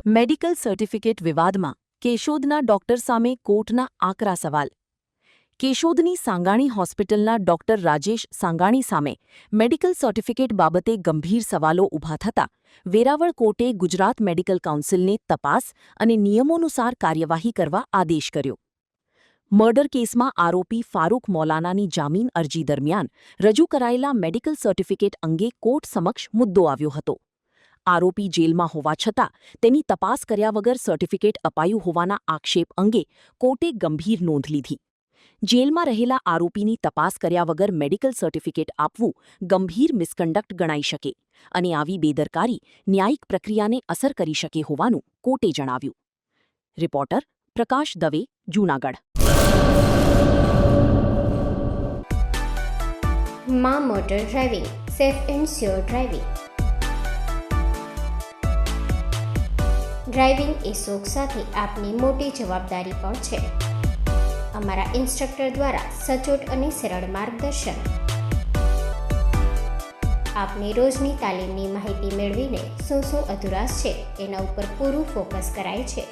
Medical certificate વિવાદમાં કેશોદના doctor સામે કોર્ટના આકરા સવાલ. કેશોદની સાંગાણી હોસ્પિટલના ડોક્ટર રાજેશ સાંગાણી સામે મેડિકલ સર્ટિફિકેટ બાબતે ગંભીર સવાલો ઊભા થતાં વેરાવળ કોર્ટે ગુજરાત મેડિકલ કાઉન્સિલને તપાસ અને નિયમોનુસાર કાર્યવાહી કરવા આદેશ કર્યો. મર્ડર કેસમાં આરોપી ફારૂક મૌલાનાની જામીન અરજી દરમિયાન રજૂ કરાયેલા મેડિકલ સર્ટિફિકેટ અંગે કોર્ટ સમક્ષ મુદ્દો આવ્યો હતો. આરોપી જેલમાં હોવા છતાં તેની તપાસ કર્યા વગર સર્ટિફિકેટ અપાયું હોવાના આક્ષેપ અંગે કોર્ટે ગંભીર નોંધ લીધી. જેલમાં રહેલા આરોપીની તપાસ કર્યા વગર મેડિકલ સર્ટિફિકેટ આપવું ગંભીર મિસકન્ડક્ટ ગણાઈ શકે અને આવી બેદરકારી ન્યાયિક પ્રક્રિયાને અસર કરી શકે હોવાનું કોર્ટે જણાવ્યું. રિપોર્ટર પ્રકાશ દવે, જૂનાગઢ. માં motor driving, safe and sure driving. Driving એ શોખ સાથે આપની મોટી જવાબદારી પણ છે. અમારા ઇન્સ્ટ્રક્ટર દ્વારા સચોટ અને સરળ માર્ગદર્શન. આપની રોજની તાલીમની માહિતી મેળવીને શું અધુરાશ છે એના ઉપર પૂરું ફોકસ કરાય છે.